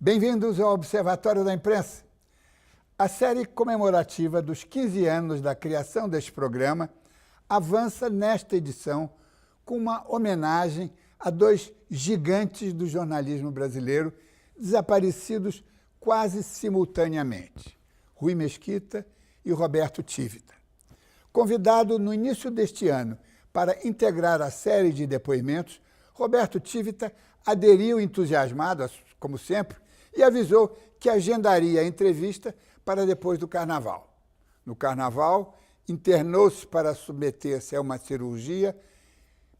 Bem-vindos ao Observatório da Imprensa. A série comemorativa dos 15 anos da criação deste programa avança nesta edição com uma homenagem a dois gigantes do jornalismo brasileiro desaparecidos quase simultaneamente, Rui Mesquita e Roberto Tivita. Convidado no início deste ano para integrar a série de depoimentos, Roberto Tivita aderiu entusiasmado, como sempre, e avisou que agendaria a entrevista para depois do Carnaval. No Carnaval, internou-se para submeter-se a uma cirurgia,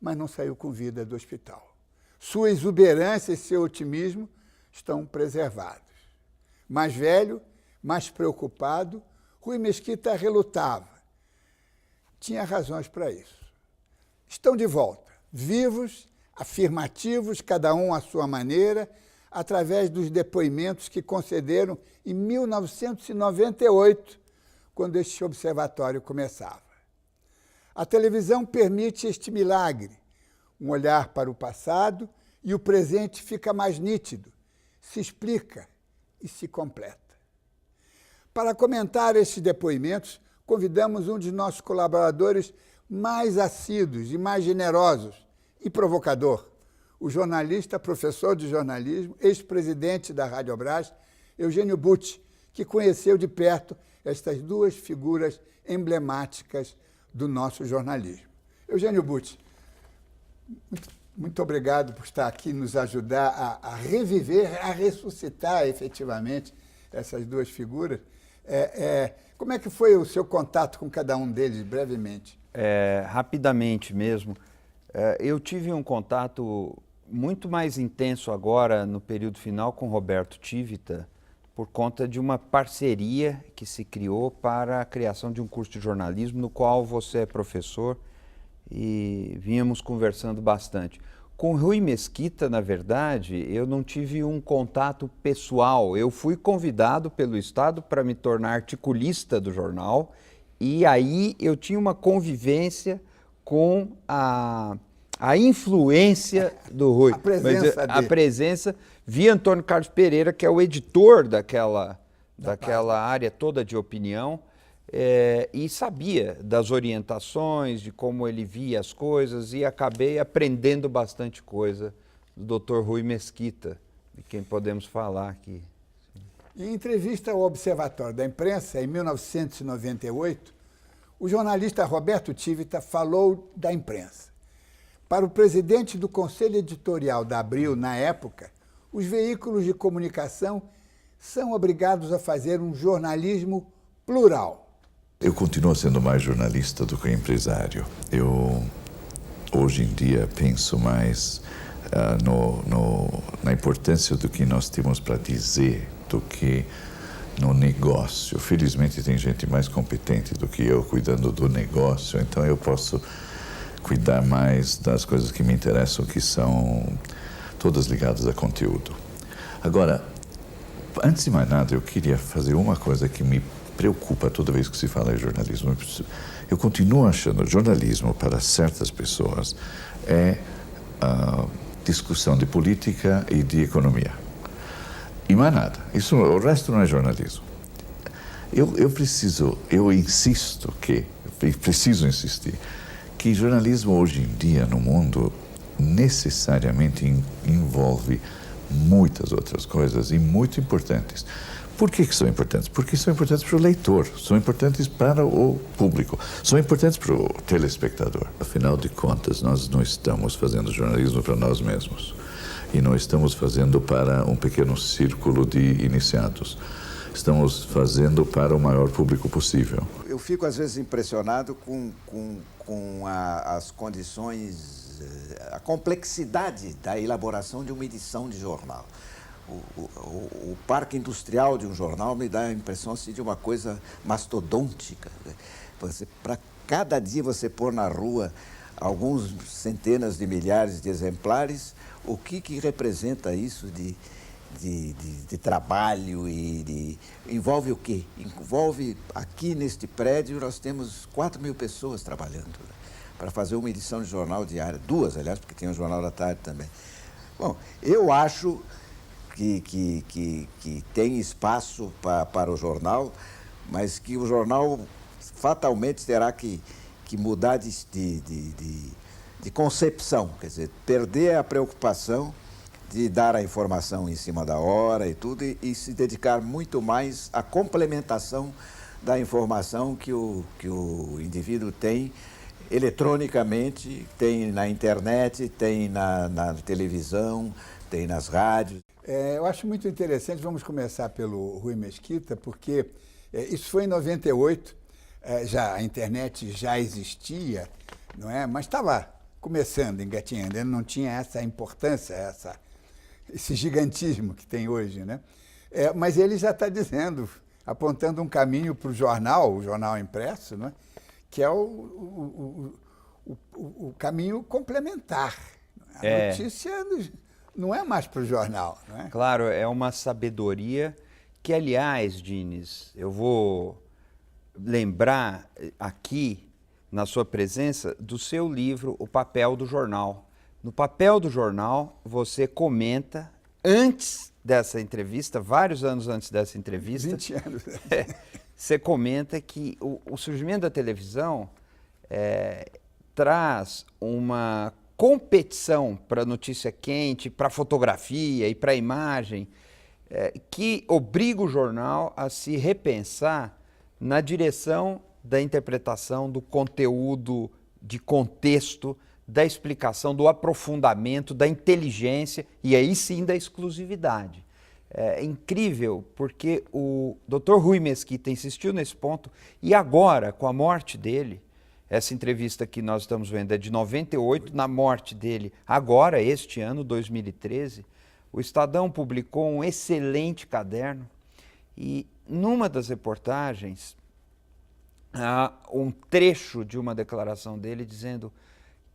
mas não saiu com vida do hospital. Sua exuberância e seu otimismo estão preservados. Mais velho, mais preocupado, Rui Mesquita relutava. Tinha razões para isso. Estão de volta, vivos, afirmativos, cada um à sua maneira, através dos depoimentos que concederam em 1998, quando este observatório começava. A televisão permite este milagre, um olhar para o passado e o presente fica mais nítido, se explica e se completa. Para comentar estes depoimentos, convidamos um de nossos colaboradores mais assíduos e mais generosos e provocador, o jornalista, professor de jornalismo, ex-presidente da Radiobras, Eugênio Butti, que conheceu de perto estas duas figuras emblemáticas do nosso jornalismo. Eugênio Butti, muito obrigado por estar aqui, nos ajudar a reviver, a ressuscitar efetivamente essas duas figuras. Como é que foi o seu contato com cada um deles, brevemente? Rapidamente mesmo. Eu tive um contato muito mais intenso agora, no período final, com Roberto Tivita, por conta de uma parceria que se criou para a criação de um curso de jornalismo, no qual você é professor, e vínhamos conversando bastante. Com Rui Mesquita, na verdade, eu não tive um contato pessoal. Eu fui convidado pelo Estado para me tornar articulista do jornal, e aí eu tinha uma convivência com a influência do Rui. A presença via Antônio Carlos Pereira, que é o editor daquela área toda de opinião, e sabia das orientações, de como ele via as coisas, e acabei aprendendo bastante coisa do Dr. Rui Mesquita, de quem podemos falar aqui. Em entrevista ao Observatório da Imprensa, em 1998, o jornalista Roberto Tivita falou da imprensa. Para o presidente do Conselho Editorial da Abril, na época, os veículos de comunicação são obrigados a fazer um jornalismo plural. Eu continuo sendo mais jornalista do que empresário. Eu, hoje em dia, penso mais na importância do que nós temos para dizer do que no negócio. Felizmente, tem gente mais competente do que eu cuidando do negócio, então eu posso cuidar mais das coisas que me interessam, que são todas ligadas a conteúdo. Agora, antes de mais nada, eu queria fazer uma coisa que me preocupa toda vez que se fala em jornalismo. Eu continuo achando que jornalismo, para certas pessoas, é a discussão de política e de economia. E mais nada. O resto não é jornalismo. Eu insisto preciso insistir, que jornalismo hoje em dia no mundo necessariamente envolve muitas outras coisas e muito importantes. Por que são importantes? Porque são importantes para o leitor, são importantes para o público, são importantes para o telespectador. Afinal de contas, nós não estamos fazendo jornalismo para nós mesmos e não estamos fazendo para um pequeno círculo de iniciados. Estamos fazendo para o maior público possível. Eu fico, às vezes, impressionado com as condições, a complexidade da elaboração de uma edição de jornal. O parque industrial de um jornal me dá a impressão assim, de uma coisa mastodôntica. Para cada dia você pôr na rua alguns centenas de milhares de exemplares, o que representa isso de trabalho envolve o quê? Envolve, aqui neste prédio, nós temos 4.000 pessoas trabalhando, né, para fazer uma edição de jornal diária, 2, aliás, porque tem um jornal da tarde também. Bom, eu acho que tem espaço para o jornal, mas que o jornal fatalmente terá que mudar de concepção, quer dizer, perder a preocupação de dar a informação em cima da hora e tudo, e se dedicar muito mais à complementação da informação que o indivíduo tem eletronicamente, tem na internet, tem na televisão, tem nas rádios. Eu acho muito interessante, vamos começar pelo Rui Mesquita, porque isso foi em 98, a internet já existia, não é? Mas estava começando, engatinhando, ele não tinha essa importância, esse gigantismo que tem hoje, né? Mas ele já está dizendo, apontando um caminho para o jornal impresso, né? Que é o caminho complementar. A notícia não é mais para o jornal, não é? Claro, é uma sabedoria que, aliás, Diniz, eu vou lembrar aqui, na sua presença, do seu livro, O Papel do Jornal. No Papel do Jornal, você comenta, antes dessa entrevista, vários anos antes dessa entrevista... 20 anos. Você comenta que o surgimento da televisão traz uma competição para a notícia quente, para a fotografia e para a imagem, que obriga o jornal a se repensar na direção da interpretação, do conteúdo, de contexto, da explicação, do aprofundamento, da inteligência e aí sim da exclusividade. É incrível porque o Dr. Rui Mesquita insistiu nesse ponto e agora, com a morte dele, essa entrevista que nós estamos vendo é de 98, na morte dele, agora, este ano, 2013, o Estadão publicou um excelente caderno e numa das reportagens, há um trecho de uma declaração dele dizendo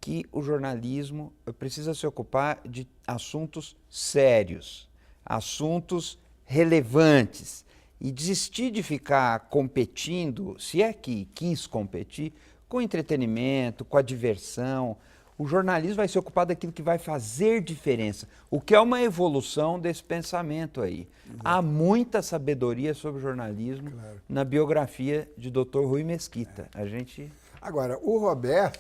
que o jornalismo precisa se ocupar de assuntos sérios, assuntos relevantes e desistir de ficar competindo, se é que quis competir, com entretenimento, com a diversão. O jornalismo vai se ocupar daquilo que vai fazer diferença, o que é uma evolução desse pensamento aí. Há muita sabedoria sobre o jornalismo na biografia de Dr. Rui Mesquita. Agora, o Roberto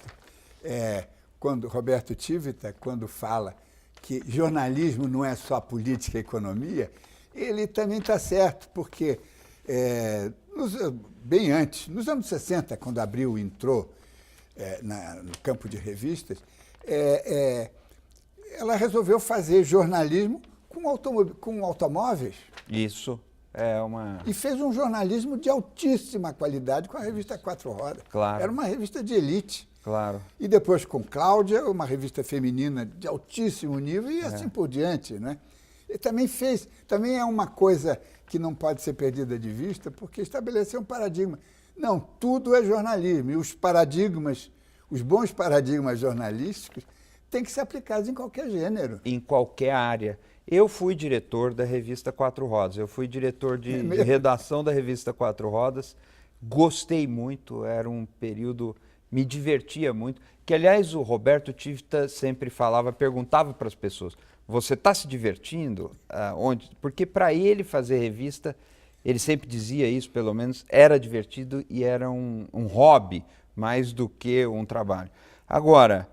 Tivita, quando fala que jornalismo não é só política e economia, ele também está certo, porque bem antes, nos anos 60, quando a Abril entrou no campo de revistas, ela resolveu fazer jornalismo com automóveis. Isso E fez um jornalismo de altíssima qualidade com a revista Quatro Rodas. Claro. Era uma revista de elite. Claro. E depois com Cláudia, uma revista feminina de altíssimo nível e assim por diante, né? E também é uma coisa que não pode ser perdida de vista, porque estabeleceu um paradigma. Não, tudo é jornalismo, e os bons paradigmas jornalísticos têm que ser aplicados em qualquer gênero. Em qualquer área. Eu fui diretor da revista Quatro Rodas, eu fui diretor de redação da revista Quatro Rodas, gostei muito, era um período... Me divertia muito, que aliás o Roberto Tivita sempre perguntava para as pessoas, você está se divertindo? Onde? Porque para ele fazer revista, ele sempre dizia isso, pelo menos, era divertido e era um hobby mais do que um trabalho. Agora,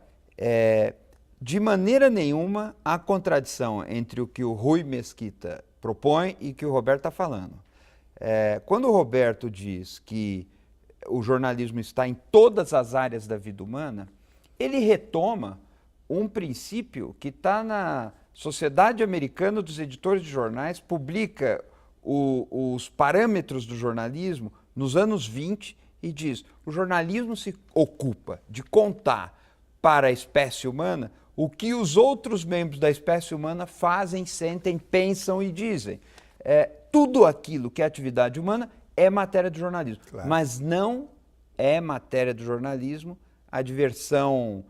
de maneira nenhuma há contradição entre o que o Rui Mesquita propõe e o que o Roberto está falando. Quando o Roberto diz que o jornalismo está em todas as áreas da vida humana, ele retoma um princípio que está na Sociedade Americana dos Editores de Jornais, publica os parâmetros do jornalismo nos anos 20 e diz: o jornalismo se ocupa de contar para a espécie humana o que os outros membros da espécie humana fazem, sentem, pensam e dizem. Tudo aquilo que é atividade humana é matéria do jornalismo, claro. Mas não é matéria do jornalismo a diversão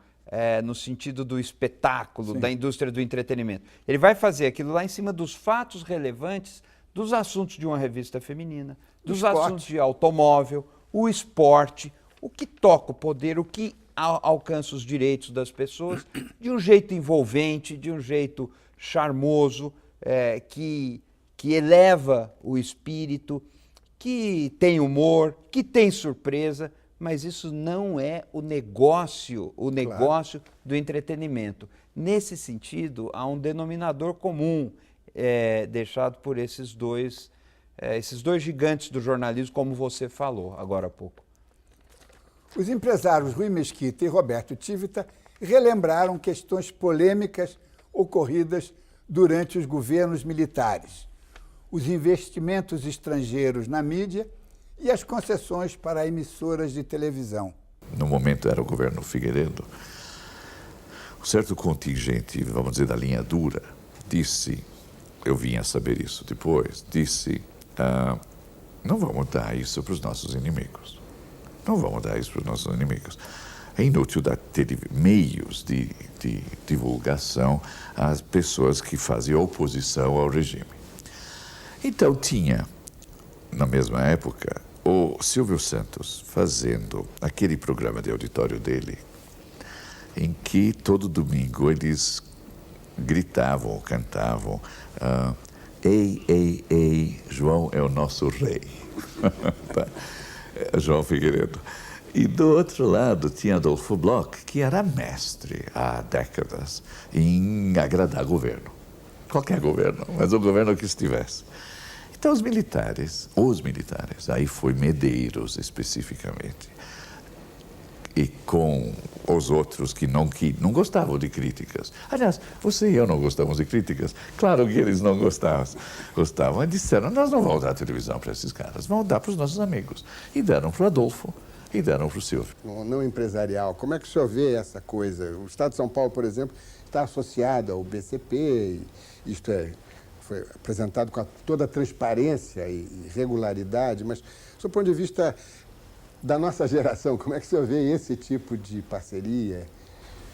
no sentido do espetáculo, sim, da indústria do entretenimento. Ele vai fazer aquilo lá em cima dos fatos relevantes, dos assuntos de uma revista feminina, dos assuntos de automóvel, o esporte, o que toca o poder, o que alcança os direitos das pessoas, de um jeito envolvente, de um jeito charmoso, que eleva o espírito, que tem humor, que tem surpresa, mas isso não é o negócio do entretenimento. Nesse sentido, há um denominador comum deixado por esses dois gigantes do jornalismo, como você falou agora há pouco. Os empresários Rui Mesquita e Roberto Tivita relembraram questões polêmicas ocorridas durante os governos militares, os investimentos estrangeiros na mídia e as concessões para emissoras de televisão. No momento era o governo Figueiredo. Um certo contingente, vamos dizer, da linha dura, disse, eu vim a saber isso depois, disse, não vamos dar isso para os nossos inimigos. Não vamos dar isso para os nossos inimigos. É inútil ter meios de divulgação às pessoas que faziam oposição ao regime. Então tinha, na mesma época, o Silvio Santos fazendo aquele programa de auditório dele, em que todo domingo eles gritavam, cantavam, ei, ei, ei, João é o nosso rei. João Figueiredo. E do outro lado tinha Adolfo Bloch, que era mestre há décadas em agradar governo. Qualquer governo, mas o governo que estivesse. Então os militares, aí foi Medeiros especificamente, e com os outros que não gostavam de críticas. Aliás, você e eu não gostamos de críticas. Claro que eles não gostavam. E disseram, nós não vamos dar televisão para esses caras, vamos dar para os nossos amigos. E deram para o Adolfo e deram para o Silvio. Não empresarial, como é que o senhor vê essa coisa? O Estado de São Paulo, por exemplo, está associado ao BCP, isto foi apresentado com toda a transparência e regularidade, mas, do seu ponto de vista da nossa geração, como é que o senhor vê esse tipo de parceria?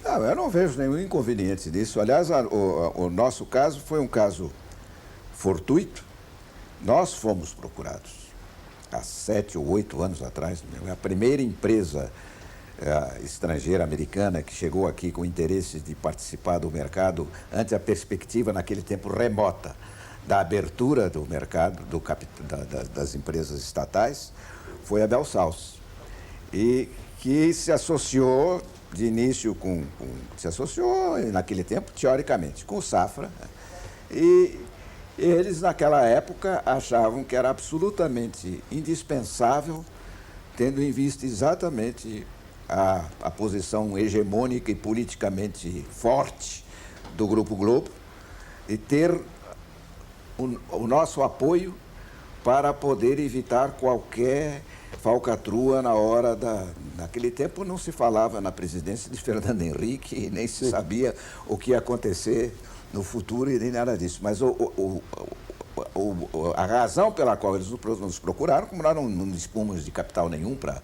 Não, eu não vejo nenhum inconveniente nisso. Aliás, o nosso caso foi um caso fortuito. Nós fomos procurados há 7 ou 8 anos atrás. A primeira empresa estrangeira americana que chegou aqui com interesse de participar do mercado ante a perspectiva, naquele tempo, remota da abertura do mercado das empresas estatais, foi a Belsaus, e que se associou de início se associou naquele tempo, teoricamente, com o Safra, e eles naquela época achavam que era absolutamente indispensável, tendo em vista exatamente a posição hegemônica e politicamente forte do Grupo Globo, e ter o nosso apoio para poder evitar qualquer falcatrua na hora naquele tempo não se falava na presidência de Fernando Henrique, nem se sabia o que ia acontecer no futuro e nem nada disso. Mas a razão pela qual eles nos procuraram, como nós não dispomos de capital nenhum para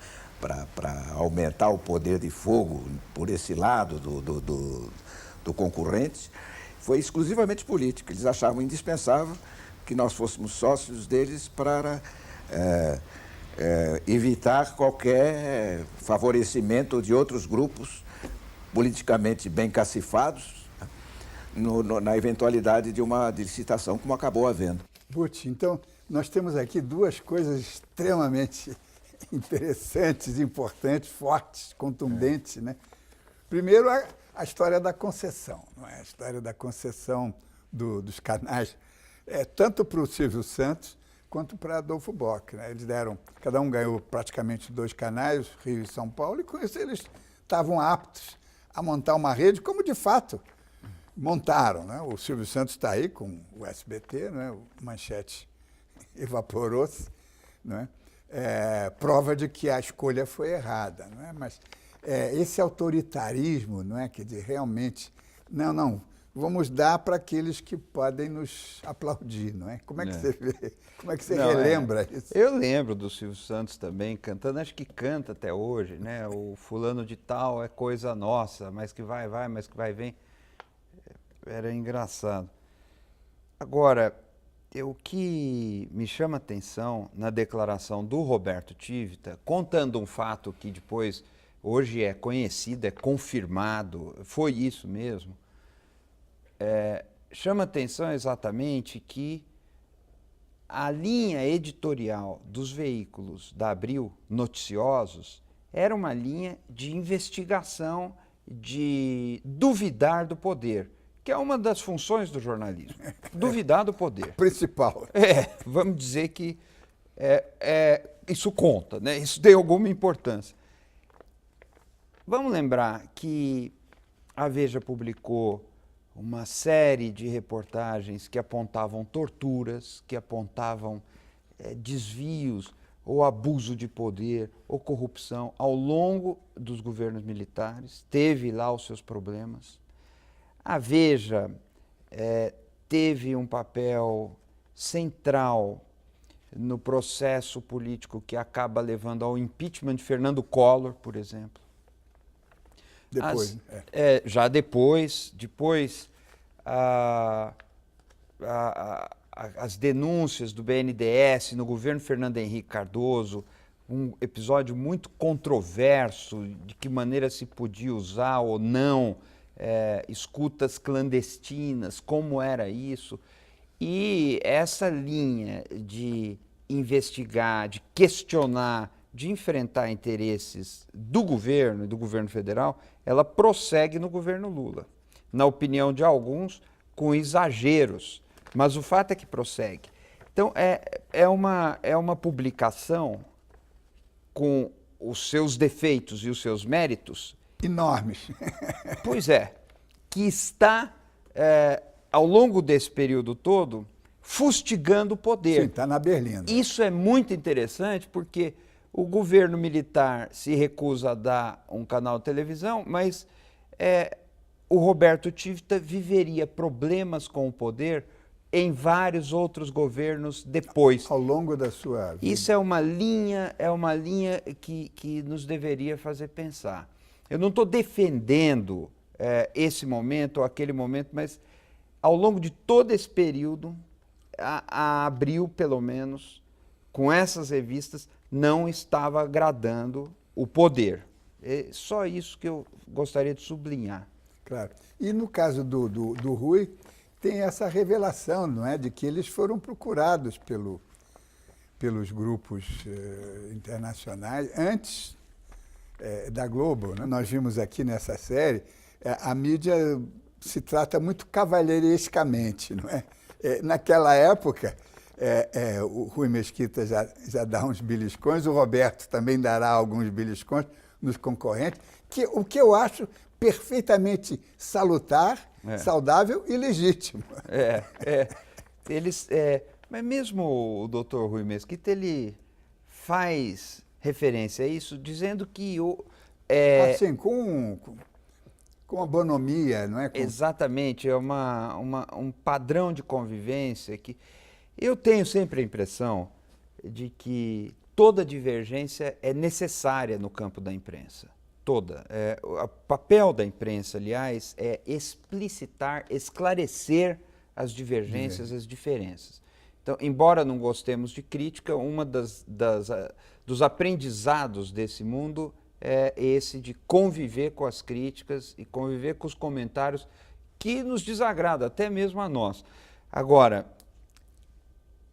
aumentar o poder de fogo por esse lado do concorrente, foi exclusivamente política. Eles achavam indispensável que nós fôssemos sócios deles para evitar qualquer favorecimento de outros grupos politicamente bem cacifados na eventualidade de uma licitação, como acabou havendo. Putz, então nós temos aqui duas coisas extremamente interessantes, importantes, fortes, contundentes, né? Primeiro, a história da concessão, não é? A história da concessão dos canais, tanto para o Silvio Santos quanto para Adolfo Bloch, né? Eles cada um ganhou praticamente 2 canais, Rio e São Paulo, e com isso eles estavam aptos a montar uma rede, como de fato montaram, né? O Silvio Santos está aí com o SBT, né? O Manchete evaporou-se, né? Prova de que a escolha foi errada, não é? Mas esse autoritarismo, não é, que de realmente não, vamos dar para aqueles que podem nos aplaudir, não é? Como é que você vê? Como é que você relembra isso? Eu lembro do Silvio Santos também cantando, acho que canta até hoje, né? O fulano de tal é coisa nossa, mas que vai, mas que vai, vem. Era engraçado. Agora, o que me chama a atenção na declaração do Roberto Tivita, contando um fato que depois, hoje é conhecido, é confirmado, foi isso mesmo, chama atenção exatamente que a linha editorial dos veículos da Abril, noticiosos, era uma linha de investigação, de duvidar do poder, que é uma das funções do jornalismo, duvidar do poder. Principal. Vamos dizer que isso conta, né? Isso tem alguma importância. Vamos lembrar que a Veja publicou uma série de reportagens que apontavam torturas, que apontavam desvios ou abuso de poder ou corrupção ao longo dos governos militares, teve lá os seus problemas. A Veja teve um papel central no processo político que acaba levando ao impeachment de Fernando Collor, por exemplo. Depois. Já depois as denúncias do BNDES no governo Fernando Henrique Cardoso, um episódio muito controverso de que maneira se podia usar ou não escutas clandestinas, como era isso. E essa linha de investigar, de questionar, de enfrentar interesses do governo e do governo federal, ela prossegue no governo Lula. Na opinião de alguns, com exageros, mas o fato é que prossegue. Então, é uma publicação com os seus defeitos e os seus méritos. Enormes. Pois é, que está, ao longo desse período todo, fustigando o poder. Sim, está na berlina. Isso é muito interessante porque o governo militar se recusa a dar um canal de televisão, mas o Roberto Tivita viveria problemas com o poder em vários outros governos depois. Ao longo da sua vida. Isso é uma linha que nos deveria fazer pensar. Eu não estou defendendo esse momento ou aquele momento, mas ao longo de todo esse período, a Abril, pelo menos, com essas revistas, não estava agradando o poder. É só isso que eu gostaria de sublinhar. Claro. E no caso do Rui, tem essa revelação, não é, de que eles foram procurados pelos grupos internacionais antes da Globo, né? Nós vimos aqui nessa série, a mídia se trata muito cavalheirescamente, não é? Naquela época, o Rui Mesquita já dá uns beliscões, o Roberto também dará alguns beliscões nos concorrentes, o que eu acho perfeitamente salutar, saudável e legítimo. Mas mesmo o doutor Rui Mesquita, ele faz referência a isso, dizendo que assim, com a bonomia, não é? Exatamente, é um padrão de convivência que eu tenho sempre a impressão de que toda divergência é necessária no campo da imprensa. Toda. O papel da imprensa, aliás, é explicitar, esclarecer as divergências, as diferenças. Então, embora não gostemos de crítica, uma dos aprendizados desse mundo é esse de conviver com as críticas e conviver com os comentários que nos desagradam, até mesmo a nós. Agora,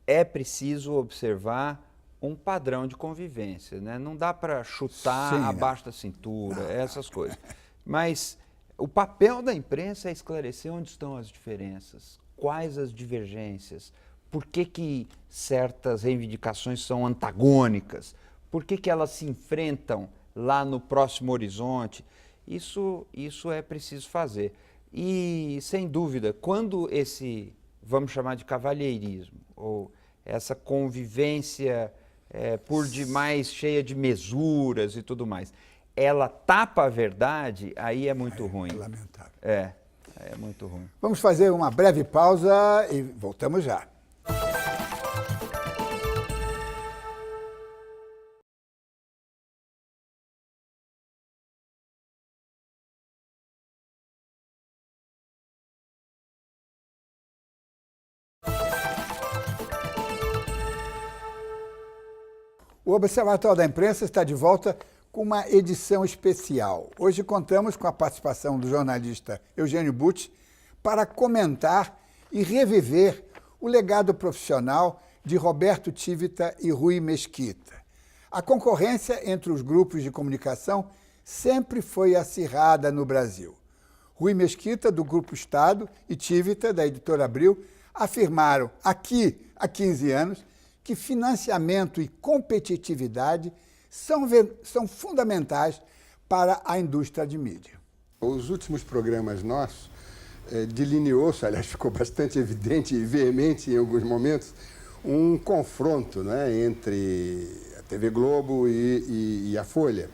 é preciso observar um padrão de convivência, né? Não dá para chutar abaixo da cintura, essas coisas. Mas o papel da imprensa é esclarecer onde estão as diferenças, quais as divergências, por que certas reivindicações são antagônicas, por que elas se enfrentam lá no próximo horizonte. Isso é preciso fazer. E, sem dúvida, quando vamos chamar de cavalheirismo, ou essa convivência por demais cheia de mesuras e tudo mais, ela tapa a verdade, aí é muito ruim. É lamentável. É muito ruim. Vamos fazer uma breve pausa e voltamos já. O Observatório da Imprensa está de volta com uma edição especial. Hoje contamos com a participação do jornalista Eugênio Butti para comentar e reviver o legado profissional de Roberto Tivita e Rui Mesquita. A concorrência entre os grupos de comunicação sempre foi acirrada no Brasil. Rui Mesquita, do Grupo Estado, e Tivita, da Editora Abril, afirmaram aqui, há 15 anos, que financiamento e competitividade são fundamentais para a indústria de mídia. Os últimos programas nossos delineou-se, aliás, ficou bastante evidente e veemente em alguns momentos, um confronto, né, entre a TV Globo e a Folha.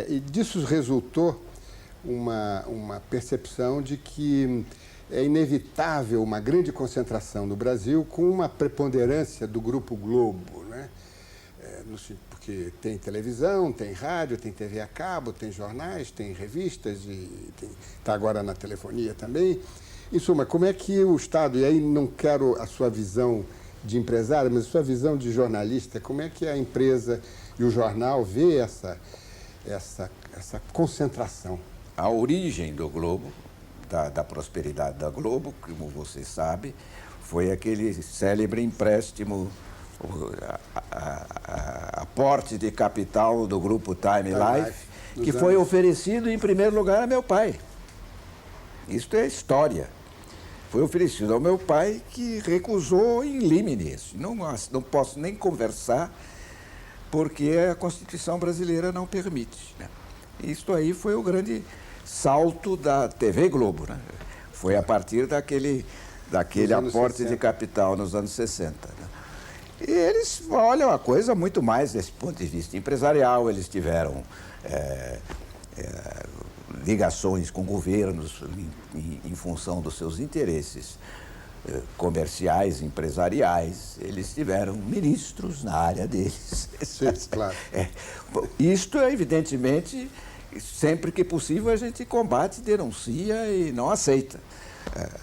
E disso resultou uma percepção de que é inevitável uma grande concentração no Brasil com uma preponderância do Grupo Globo, né? Porque tem televisão, tem rádio, tem TV a cabo, tem jornais, tem revistas e está agora na telefonia também. Em suma, como é que o Estado, e aí não quero a sua visão de empresário, mas a sua visão de jornalista, como é que a empresa e o jornal vê essa concentração? A origem do Globo, da prosperidade da Globo, como você sabe, foi aquele célebre empréstimo, aporte de capital do grupo Time Life, que foi oferecido em primeiro lugar a meu pai. Isto é história. Foi oferecido ao meu pai, que recusou em limines. Não posso nem conversar, porque a Constituição brasileira não permite, né? Isto aí foi o grande salto da TV Globo, né? Foi a partir daquele aporte de capital nos anos 60. Né? E eles olham a coisa muito mais desse ponto de vista empresarial. Eles tiveram ligações com governos em função dos seus interesses comerciais, empresariais. Eles tiveram ministros na área deles. Sim, claro. Isto, evidentemente, sempre que possível a gente combate, denuncia e não aceita.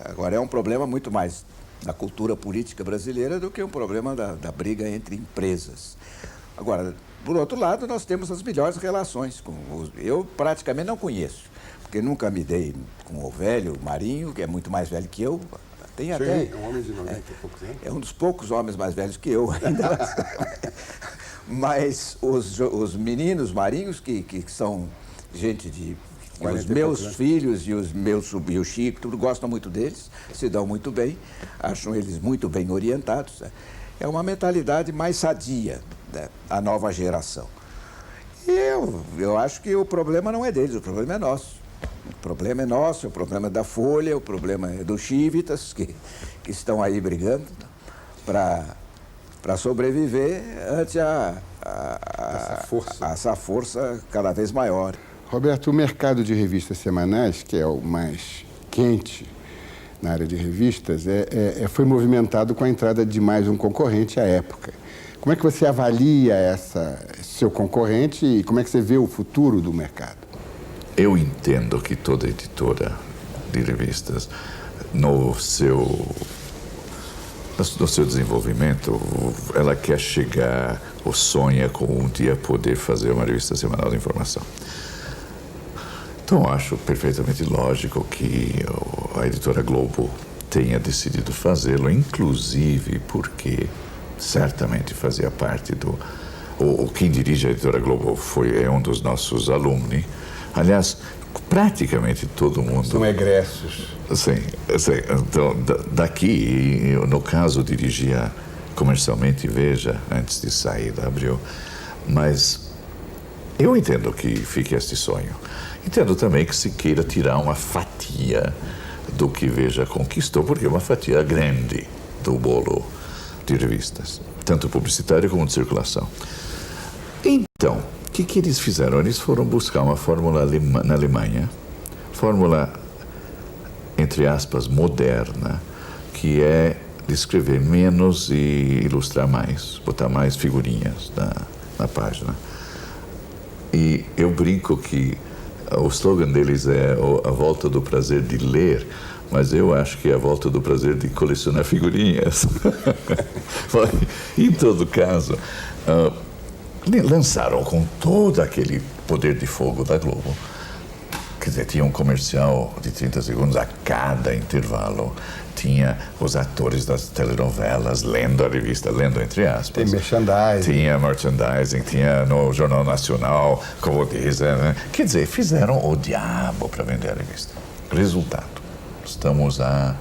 Agora, é um problema muito mais da cultura política brasileira do que um problema da briga entre empresas. Agora, por outro lado, nós temos as melhores relações. Eu praticamente não conheço, porque nunca me dei com o velho Marinho, que é muito mais velho que eu. Tem até, é um homem de 90 e poucos anos. É um dos poucos homens mais velhos que eu ainda. Mas os meninos marinhos, que são gente de... Os meus filhos e o Chico, tudo gostam muito deles, se dão muito bem, acham eles muito bem orientados. Né? É uma mentalidade mais sadia, né? A nova geração. E eu acho que o problema não é deles, o problema é nosso. O problema é nosso, o problema é da Folha, o problema é dos Chivitas, que estão aí brigando para sobreviver ante essa força cada vez maior. Roberto, o mercado de revistas semanais, que é o mais quente na área de revistas, foi movimentado com a entrada de mais um concorrente à época. Como é que você avalia seu concorrente e como é que você vê o futuro do mercado? Eu entendo que toda editora de revistas, no seu desenvolvimento, ela quer chegar ou sonha com um dia poder fazer uma revista semanal de informação. Então, acho perfeitamente lógico que a editora Globo tenha decidido fazê-lo, inclusive porque certamente fazia parte quem dirige a editora Globo é um dos nossos alumni. Aliás, praticamente todo mundo... São egressos. Sim. Então, daqui, no caso, dirigia comercialmente Veja, antes de sair da Abril. Mas eu entendo que fique este sonho. Entendo também que se queira tirar uma fatia do que Veja conquistou, porque é uma fatia grande do bolo de revistas, tanto publicitária como de circulação. Então, o que eles fizeram? Eles foram buscar uma fórmula na Alemanha, fórmula, entre aspas, moderna, que é de escrever menos e ilustrar mais, botar mais figurinhas na página. E eu brinco que o slogan deles é a volta do prazer de ler, mas eu acho que é a volta do prazer de colecionar figurinhas. Em todo caso, lançaram com todo aquele poder de fogo da Globo Quer dizer, tinha um comercial de 30 segundos a cada intervalo. Tinha os atores das telenovelas lendo a revista, lendo entre aspas. Tem merchandising. Tinha merchandising, tinha no Jornal Nacional, como dizem, né? Quer dizer, fizeram o diabo para vender a revista. Resultado, estamos a,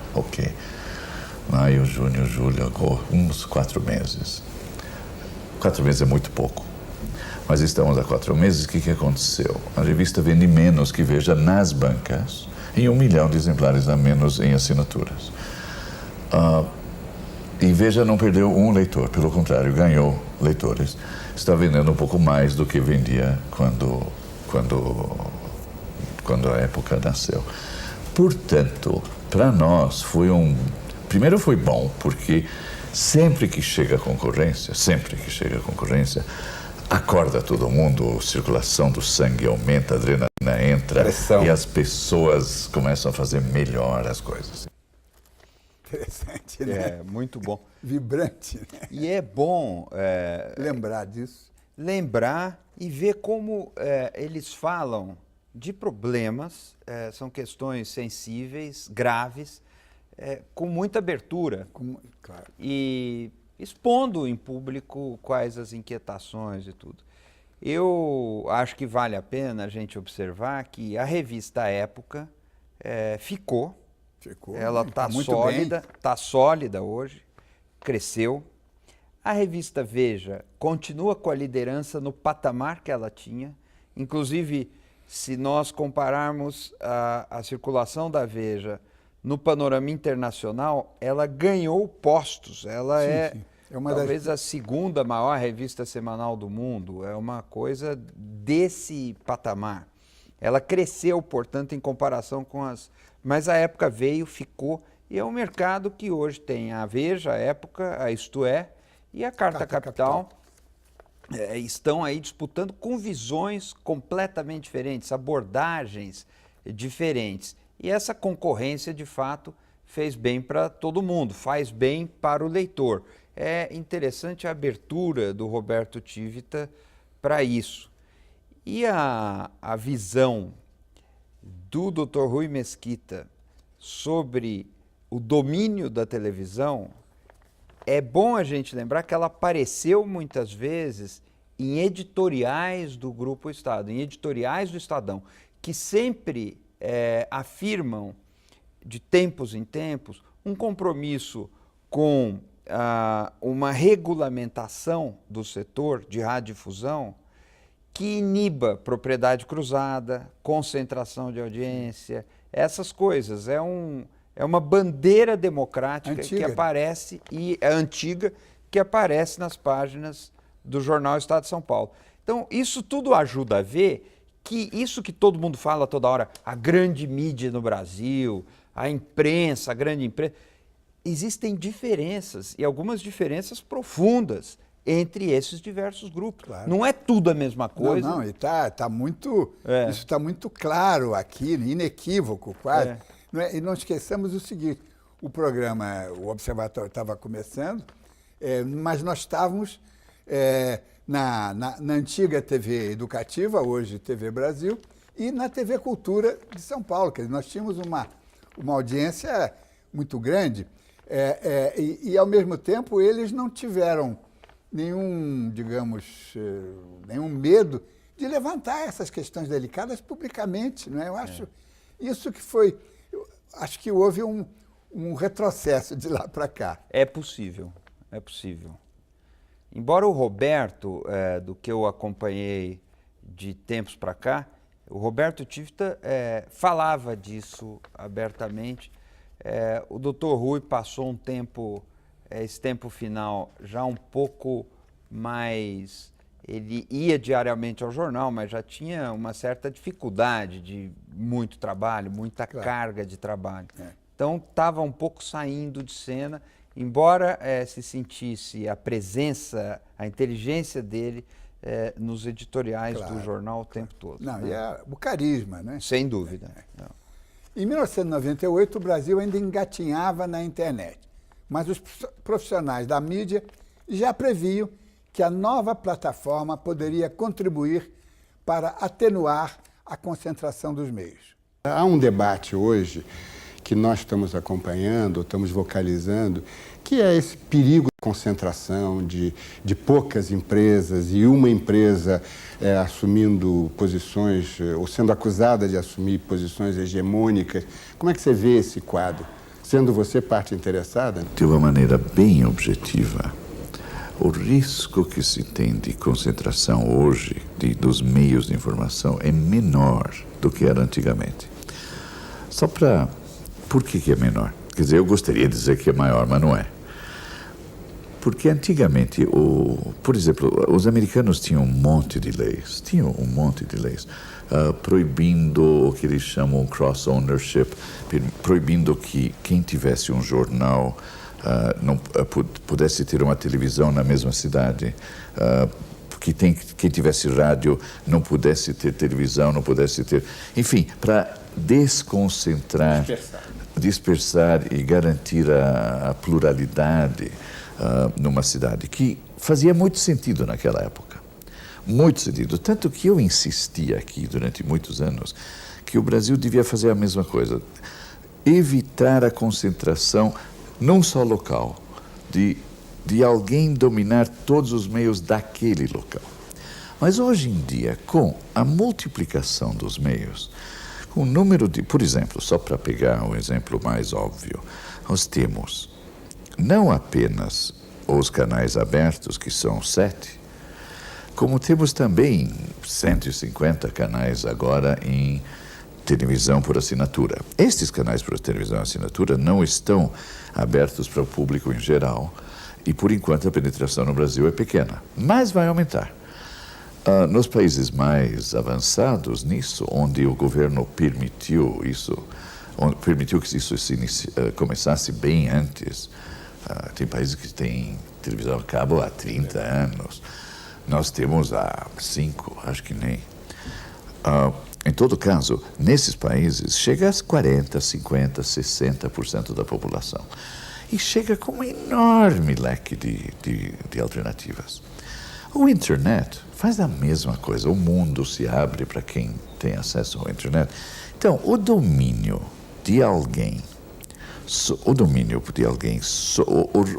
maio, junho, julho, uns 4 meses. 4 meses é muito pouco. Mas estamos há 4 meses, o que aconteceu? A revista vende menos que Veja nas bancas e 1 milhão de exemplares a menos em assinaturas. E Veja não perdeu um leitor, pelo contrário, ganhou leitores. Está vendendo um pouco mais do que vendia quando a época nasceu. Portanto, para nós primeiro foi bom, porque sempre que chega concorrência, acorda todo mundo, a circulação do sangue aumenta, a adrenalina entra. Pressão. E as pessoas começam a fazer melhor as coisas. Interessante, né? É, muito bom. Vibrante, né? E é bom Lembrar disso. lembrar e ver como eles falam de problemas, são questões sensíveis, graves, com muita abertura. Claro. E expondo em público quais as inquietações e tudo. Eu acho que vale a pena a gente observar que a revista Época ficou, ela está muito sólida, bem. está sólida hoje, cresceu. A revista Veja continua com a liderança no patamar que ela tinha, inclusive se nós compararmos a circulação da Veja no panorama internacional, ela ganhou postos. Ela Sim. É uma talvez a segunda maior revista semanal do mundo. É uma coisa desse patamar. Ela cresceu, portanto, em comparação com as... Mas a Época veio, ficou, e é um mercado que hoje tem a Veja, a Época, a Isto É e a Carta Capital. Estão aí disputando com visões completamente diferentes, abordagens diferentes. E essa concorrência, de fato, fez bem para todo mundo, faz bem para o leitor. É interessante a abertura do Roberto Tivita para isso. E a visão do Dr. Rui Mesquita sobre o domínio da televisão, é bom a gente lembrar que ela apareceu muitas vezes em editoriais do Grupo Estado, em editoriais do Estadão, que sempre afirmam, de tempos em tempos, um compromisso com uma regulamentação do setor de radiodifusão que iniba propriedade cruzada, concentração de audiência, essas coisas. É uma bandeira democrática que aparece, e é antiga, que aparece nas páginas do jornal Estado de São Paulo. Então, isso tudo ajuda a ver que isso que todo mundo fala toda hora, a grande mídia no Brasil, a imprensa, a grande imprensa, existem diferenças, e algumas diferenças profundas entre esses diversos grupos. Claro. Não é tudo a mesma coisa. Não, e tá muito, isso está muito claro aqui, inequívoco quase. E não esqueçamos o seguinte, o programa, o Observatório estava começando, mas nós estávamos na antiga TV Educativa, hoje TV Brasil, e na TV Cultura de São Paulo. Quer dizer, nós tínhamos uma audiência muito grande e, ao mesmo tempo, eles não tiveram nenhum, digamos, nenhum medo de levantar essas questões delicadas publicamente, não é? Eu acho isso que foi... Acho que houve um retrocesso de lá para cá. É possível, é possível. Embora o Roberto, do que eu acompanhei de tempos para cá, o Roberto Tivita falava disso abertamente. O Dr. Rui passou um tempo, esse tempo final, já um pouco mais... Ele ia diariamente ao jornal, mas já tinha uma certa dificuldade de muito trabalho, muita carga de trabalho. Então, estava um pouco saindo de cena, embora se sentisse a presença, a inteligência dele nos editoriais do jornal o tempo todo. Não, e o carisma, né? Sem dúvida. Em 1998, o Brasil ainda engatinhava na internet, mas os profissionais da mídia já previam que a nova plataforma poderia contribuir para atenuar a concentração dos meios. Há um debate hoje que nós estamos acompanhando, estamos vocalizando, que é esse perigo de concentração de poucas empresas e uma empresa assumindo posições, ou sendo acusada de assumir posições hegemônicas. Como é que você vê esse quadro? Sendo você parte interessada? De uma maneira bem objetiva, o risco que se tem de concentração hoje dos meios de informação é menor do que era antigamente. Por que é menor? Quer dizer, eu gostaria de dizer que é maior, mas não é. Porque antigamente, por exemplo, os americanos tinham um monte de leis, proibindo o que eles chamam cross-ownership, proibindo que quem tivesse um jornal não pudesse ter uma televisão na mesma cidade, que quem tivesse rádio não pudesse ter televisão, não pudesse ter... Enfim, para desconcentrar, dispersar e garantir a pluralidade numa cidade, que fazia muito sentido naquela época. Muito sentido. Tanto que eu insisti aqui durante muitos anos que o Brasil devia fazer a mesma coisa. Evitar a concentração num só local, de alguém dominar todos os meios daquele local. Mas hoje em dia, com a multiplicação dos meios, com o número de... Por exemplo, só para pegar um exemplo mais óbvio, nós temos não apenas os canais abertos, que são 7, como temos também 150 canais agora em televisão por assinatura. Estes canais por televisão por assinatura não estão abertos para o público em geral e, por enquanto, a penetração no Brasil é pequena, mas vai aumentar. Nos países mais avançados nisso, onde o governo permitiu que isso começasse bem antes, tem países que têm televisão a cabo há 30 anos, nós temos há 5, acho que nem. Em todo caso, nesses países, chega a 40%, 50%, 60% da população. E chega com um enorme leque de alternativas. O internet faz a mesma coisa. O mundo se abre para quem tem acesso ao internet. Então, o domínio de alguém,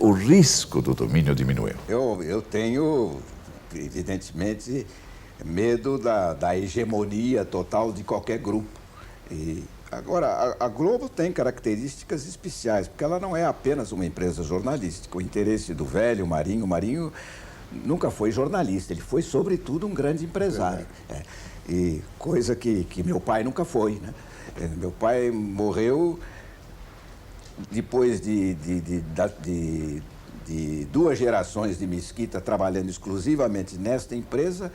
o risco do domínio diminuiu. Eu tenho, evidentemente, medo da hegemonia total de qualquer grupo. E agora, a Globo tem características especiais, porque ela não é apenas uma empresa jornalística. O interesse do velho Marinho nunca foi jornalista, ele foi, sobretudo, um grande empresário. E coisa que meu pai nunca foi, né? Meu pai morreu depois de 2 gerações de Mesquita trabalhando exclusivamente nesta empresa,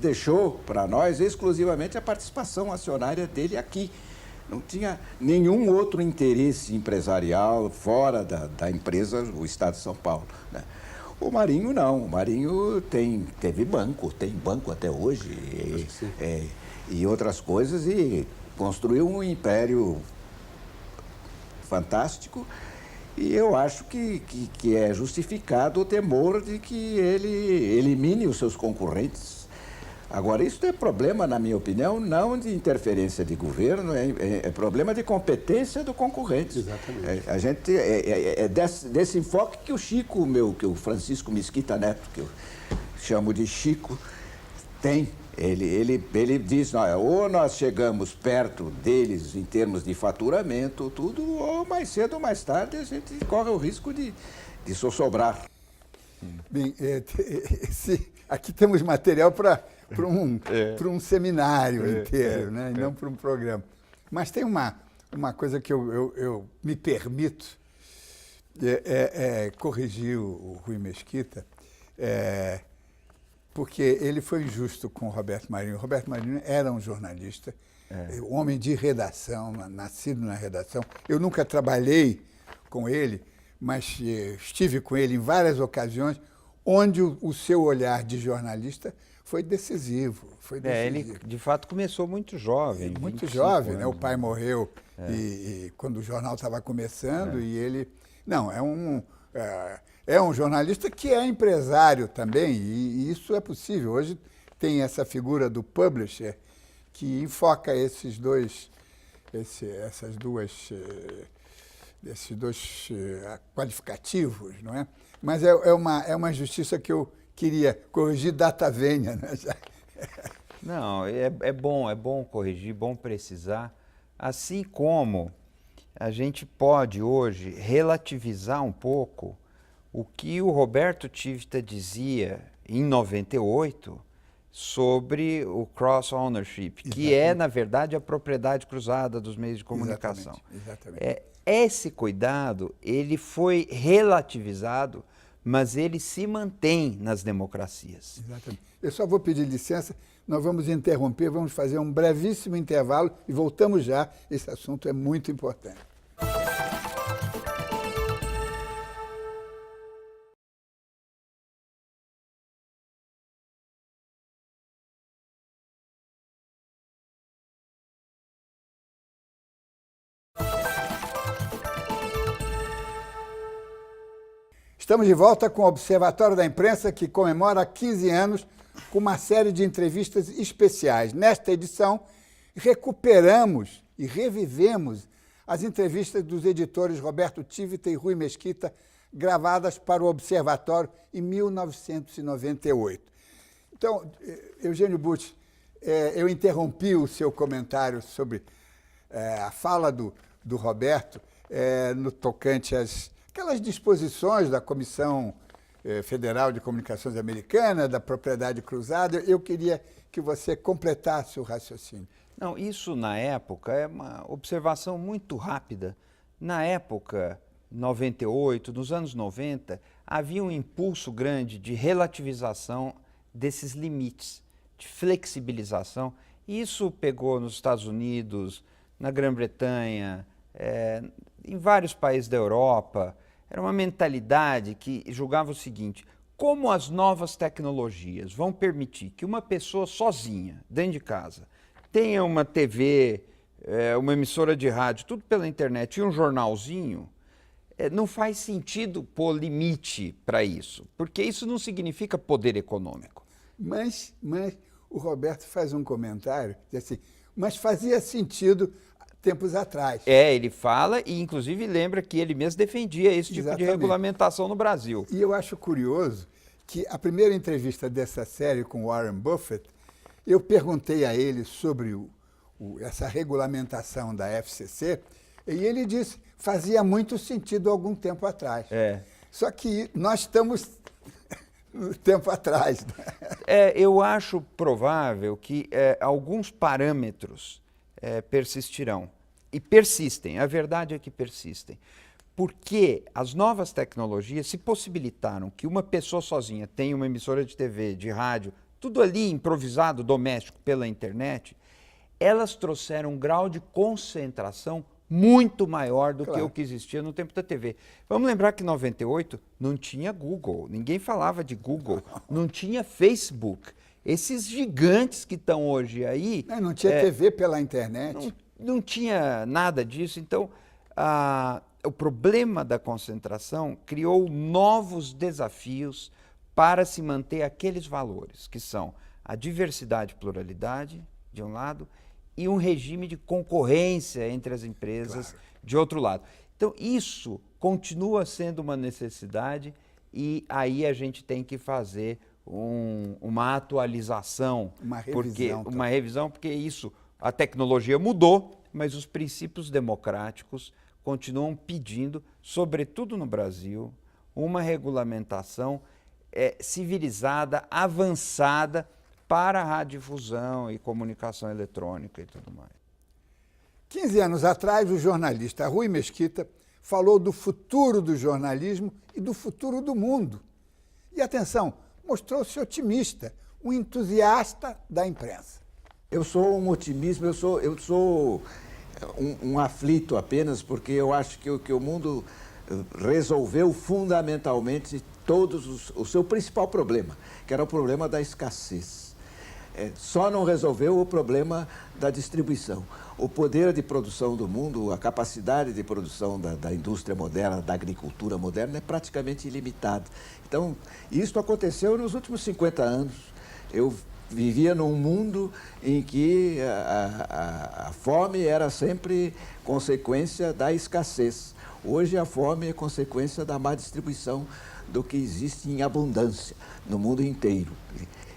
deixou para nós exclusivamente a participação acionária dele aqui. Não tinha nenhum outro interesse empresarial fora da empresa, o Estado de São Paulo, né? O Marinho não, o Marinho tem banco até hoje e outras coisas, e construiu um império fantástico. E eu acho que é justificado o temor de que ele elimine os seus concorrentes. Agora, isso é problema, na minha opinião, não de interferência de governo, é problema de competência do concorrente. Exatamente. A gente, desse enfoque que que o Francisco Mesquita Neto, que eu chamo de Chico, tem. Ele diz, ou nós chegamos perto deles em termos de faturamento, tudo, ou mais cedo ou mais tarde a gente corre o risco de sossobrar. Bem, aqui temos material para um seminário inteiro, né? E não para um programa. Mas tem uma coisa que eu me permito corrigir o Rui Mesquita, porque ele foi injusto com o Roberto Marinho. O Roberto Marinho era um jornalista, homem de redação, nascido na redação. Eu nunca trabalhei com ele, mas estive com ele em várias ocasiões, onde o seu olhar de jornalista foi decisivo. Ele, de fato, começou muito jovem. Muito jovem, né? O pai morreu e quando o jornal estava começando, e ele... Não, é um jornalista que é empresário também, e isso é possível. Hoje tem essa figura do publisher que enfoca esses dois qualificativos, não é? Mas é uma injustiça que eu queria corrigir data vênia, né? Não, é bom corrigir, bom precisar, assim como a gente pode hoje relativizar um pouco o que o Roberto Tivita dizia em 98 sobre o cross-ownership, que é, na verdade, a propriedade cruzada dos meios de comunicação. Exatamente. Esse cuidado, ele foi relativizado, mas ele se mantém nas democracias. Exatamente. Eu só vou pedir licença, nós vamos interromper, vamos fazer um brevíssimo intervalo e voltamos já. Esse assunto é muito importante. Estamos de volta com o Observatório da Imprensa, que comemora 15 anos com uma série de entrevistas especiais. Nesta edição, recuperamos e revivemos as entrevistas dos editores Roberto Tivita e Rui Mesquita, gravadas para o Observatório em 1998. Então, Eugênio Butti, eu interrompi o seu comentário sobre a fala do Roberto no tocante aquelas disposições da Comissão Federal de Comunicações Americana, da propriedade cruzada. Eu queria que você completasse o raciocínio. Não, isso na época é uma observação muito rápida. Na época, 98, nos anos 90, havia um impulso grande de relativização desses limites, de flexibilização. E isso pegou nos Estados Unidos, na Grã-Bretanha, em vários países da Europa. Era uma mentalidade que julgava o seguinte: como as novas tecnologias vão permitir que uma pessoa sozinha, dentro de casa, tenha uma TV, uma emissora de rádio, tudo pela internet e um jornalzinho, não faz sentido pôr limite para isso, porque isso não significa poder econômico. Mas o Roberto faz um comentário, diz assim, mas fazia sentido tempos atrás. Ele fala e, inclusive, lembra que ele mesmo defendia esse tipo Exatamente. de regulamentação no Brasil. E eu acho curioso que a primeira entrevista dessa série com Warren Buffett, eu perguntei a ele sobre essa regulamentação da FCC e ele disse fazia muito sentido algum tempo atrás. Só que nós estamos no tempo atrás. Eu acho provável que alguns parâmetros persistirão. E persistem, a verdade é que persistem. Porque as novas tecnologias se possibilitaram que uma pessoa sozinha tenha uma emissora de TV, de rádio, tudo ali improvisado, doméstico, pela internet, elas trouxeram um grau de concentração muito maior do que o que existia no tempo da TV. Vamos lembrar que em 98 não tinha Google, ninguém falava de Google, não tinha Facebook. Esses gigantes que estão hoje aí... Não tinha TV pela internet. Não tinha nada disso. Então, o problema da concentração criou novos desafios para se manter aqueles valores, que são a diversidade e pluralidade, de um lado, e um regime de concorrência entre as empresas, de outro lado. Então, isso continua sendo uma necessidade e aí a gente tem que fazer uma atualização, uma revisão, porque isso, a tecnologia mudou, mas os princípios democráticos continuam pedindo, sobretudo no Brasil, uma regulamentação civilizada, avançada para a radiodifusão e comunicação eletrônica e tudo mais. 15 anos atrás, o jornalista Rui Mesquita falou do futuro do jornalismo e do futuro do mundo. E atenção, mostrou-se otimista, um entusiasta da imprensa. Eu sou um otimista, eu sou um aflito apenas, porque eu acho que o mundo resolveu fundamentalmente o seu principal problema, que era o problema da escassez. Só não resolveu o problema da distribuição. O poder de produção do mundo, a capacidade de produção da indústria moderna, da agricultura moderna, é praticamente ilimitada. Então, isso aconteceu nos últimos 50 anos. Eu vivia num mundo em que a fome era sempre consequência da escassez. Hoje a fome é consequência da má distribuição do que existe em abundância no mundo inteiro.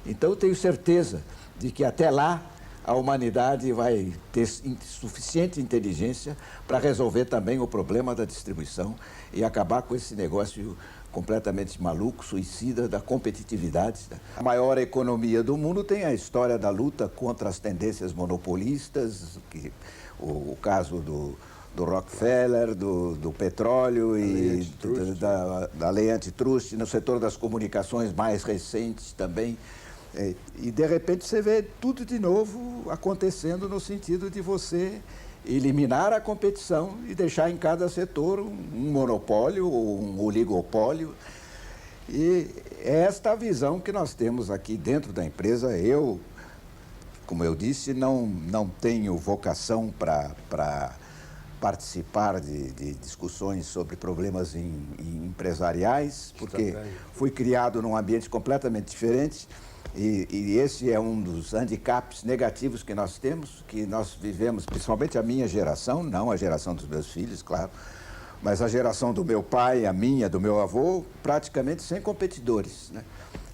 Então eu tenho certeza de que até lá a humanidade vai ter suficiente inteligência para resolver também o problema da distribuição e acabar com esse negócio completamente maluco, suicida da competitividade. A maior economia do mundo tem a história da luta contra as tendências monopolistas, o caso do Rockefeller, do petróleo e da lei antitrust, no setor das comunicações mais recentes também. E, de repente, você vê tudo de novo acontecendo no sentido de você eliminar a competição e deixar em cada setor um monopólio ou um oligopólio. E é esta a visão que nós temos aqui dentro da empresa. Eu, como eu disse, não tenho vocação para participar de discussões sobre problemas empresariais, porque fui criado num ambiente completamente diferente. E esse é um dos handicaps negativos que nós temos, que nós vivemos, principalmente a minha geração, não a geração dos meus filhos, claro, mas a geração do meu pai, a minha, do meu avô, praticamente sem competidores, né?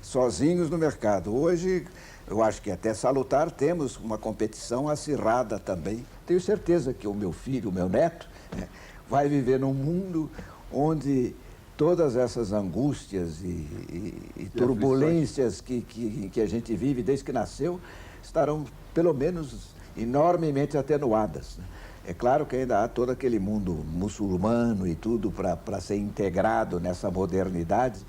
Sozinhos no mercado. Hoje, eu acho que até salutar, temos uma competição acirrada também. Tenho certeza que o meu filho, o meu neto, né, vai viver num mundo onde todas essas angústias e turbulências que a gente vive desde que nasceu estarão, pelo menos, enormemente atenuadas, né? É claro que ainda há todo aquele mundo muçulmano e tudo para ser integrado nessa modernidade,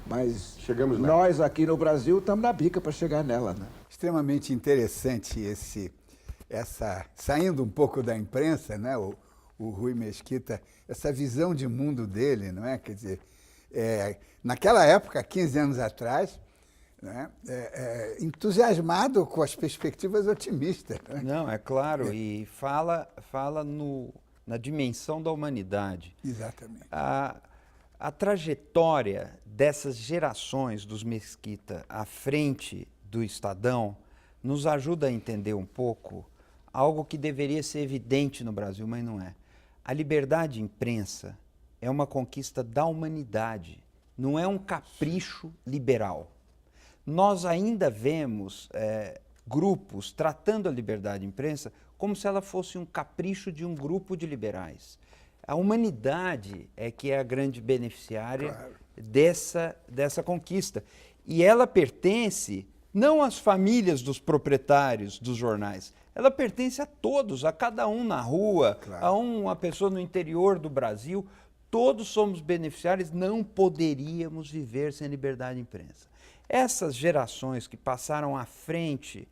mas nós aqui no Brasil estamos na bica para chegar nela, né? Extremamente interessante saindo um pouco da imprensa, né? O Rui Mesquita, essa visão de mundo dele, não é? Quer dizer, naquela época, 15 anos atrás, né? Entusiasmado com as perspectivas otimistas. Né? Não, é claro, e fala na dimensão da humanidade. Exatamente. A trajetória dessas gerações dos Mesquita à frente do Estadão nos ajuda a entender um pouco algo que deveria ser evidente no Brasil, mas não é. A liberdade de imprensa é uma conquista da humanidade, não é um capricho liberal. Nós ainda vemos grupos tratando a liberdade de imprensa como se ela fosse um capricho de um grupo de liberais. A humanidade é que é a grande beneficiária dessa conquista. E ela pertence não às famílias dos proprietários dos jornais, ela pertence a todos, a cada um na rua, a uma pessoa no interior do Brasil. Todos somos beneficiários, não poderíamos viver sem liberdade de imprensa. Essas gerações que passaram à frente,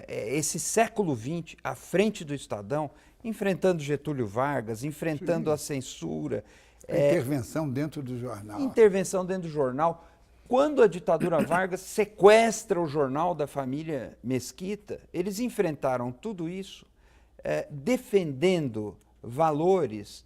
esse século XX, à frente do Estadão, enfrentando Getúlio Vargas, enfrentando a censura. A intervenção dentro do jornal. Intervenção dentro do jornal. Quando a ditadura Vargas sequestra o jornal da família Mesquita, eles enfrentaram tudo isso defendendo valores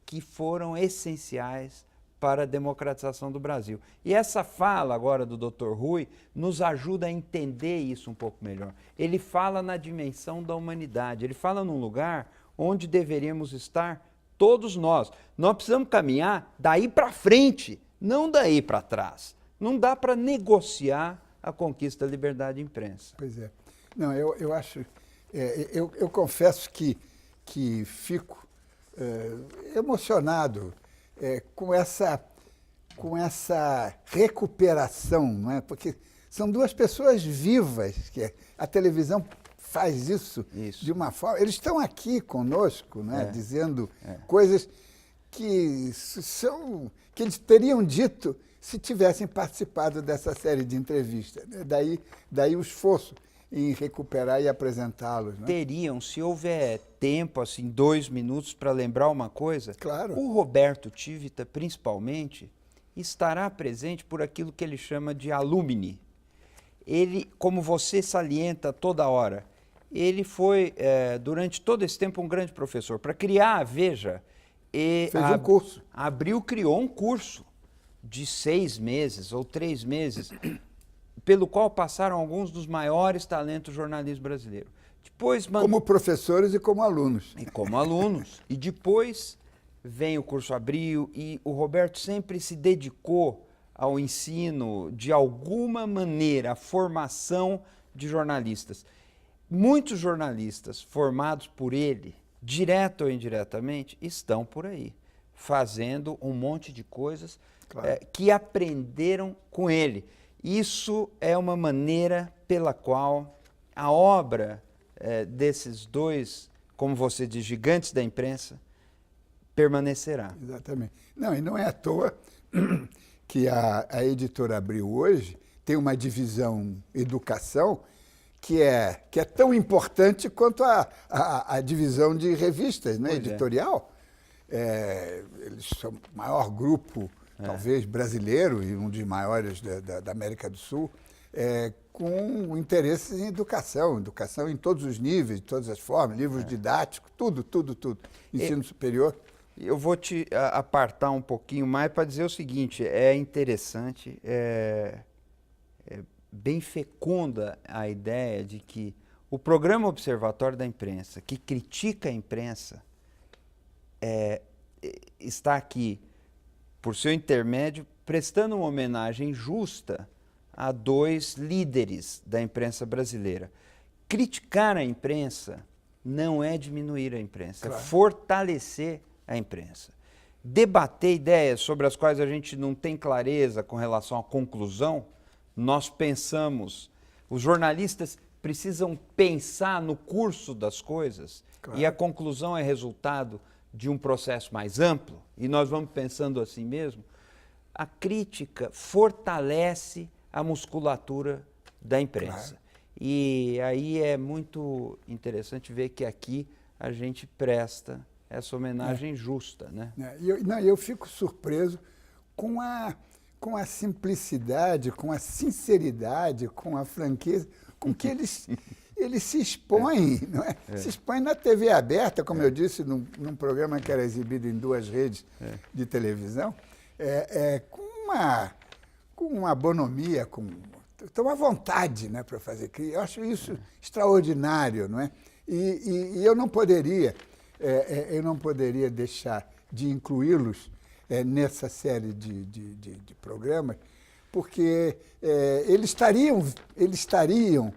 que foram essenciais para a democratização do Brasil. E essa fala agora do Dr. Rui nos ajuda a entender isso um pouco melhor. Ele fala na dimensão da humanidade, ele fala num lugar onde deveríamos estar todos nós. Nós precisamos caminhar daí para frente, não daí para trás. Não dá para negociar a conquista da liberdade de imprensa. Pois é. Não, eu acho... eu confesso que fico emocionado com essa recuperação, não é? Porque são duas pessoas vivas, que a televisão faz isso de uma forma... Eles estão aqui conosco, não é? Dizendo coisas que eles teriam dito se tivessem participado dessa série de entrevistas. Daí o esforço em recuperar e apresentá-los. Né? Teriam, se houver tempo, assim, 2 minutos para lembrar uma coisa, claro. O Roberto Tivita, principalmente, estará presente por aquilo que ele chama de alumni. Ele, como você salienta toda hora, ele foi, durante todo esse tempo, um grande professor. Para criar a Veja, fez um curso. Criou um curso de 6 meses ou 3 meses. pelo qual passaram alguns dos maiores talentos do jornalismo brasileiro. Depois, como professores e como alunos. E como alunos. E depois vem o Curso Abril, e o Roberto sempre se dedicou ao ensino, de alguma maneira, à formação de jornalistas. Muitos jornalistas formados por ele, direto ou indiretamente, estão por aí, fazendo um monte de coisas que aprenderam com ele. Isso é uma maneira pela qual a obra desses dois, como você diz, gigantes da imprensa, permanecerá. Exatamente. Não, e não é à toa que a Editora Abril hoje tem uma divisão educação que é tão importante quanto a divisão de revistas, né, editorial. Eles são o maior grupo, talvez, brasileiro e um dos maiores da América do Sul, com interesses em educação em todos os níveis, de todas as formas, livros didáticos, tudo. Ensino superior. Eu vou te apartar um pouquinho mais para dizer o seguinte, é interessante, bem fecunda a ideia de que o programa Observatório da Imprensa, que critica a imprensa, está aqui, por seu intermédio, prestando uma homenagem justa a dois líderes da imprensa brasileira. Criticar a imprensa não é diminuir a imprensa, é fortalecer a imprensa. Debater ideias sobre as quais a gente não tem clareza com relação à conclusão, nós pensamos, os jornalistas precisam pensar no curso das coisas e a conclusão é resultado de um processo mais amplo, e nós vamos pensando assim mesmo. A crítica fortalece a musculatura da imprensa. E aí é muito interessante ver que aqui a gente presta essa homenagem justa, né? Eu fico surpreso com a simplicidade, com a sinceridade, com a franqueza, com que eles se expõem, não é? Se expõem na TV aberta, como eu disse, num programa que era exibido em 2 redes de televisão, com uma bonomia, tem uma vontade, né, para fazer. Eu acho isso extraordinário, não é? E eu não poderia deixar de incluí-los nessa série de programas, porque eles estariam,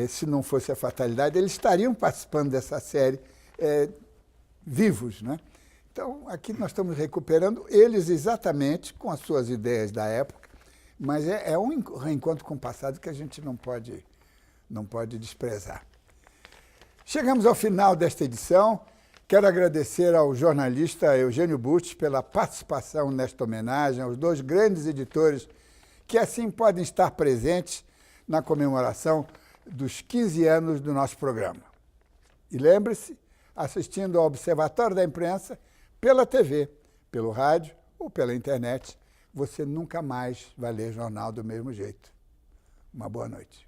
se não fosse a fatalidade, eles estariam participando dessa série vivos, né? Então, aqui nós estamos recuperando eles exatamente com as suas ideias da época, mas é um reencontro com o passado que a gente não pode desprezar. Chegamos ao final desta edição. Quero agradecer ao jornalista Eugênio Bustos pela participação nesta homenagem aos 2 grandes editores que assim podem estar presentes na comemoração dos 15 anos do nosso programa. E lembre-se, assistindo ao Observatório da Imprensa, pela TV, pelo rádio ou pela internet, você nunca mais vai ler jornal do mesmo jeito. Uma boa noite.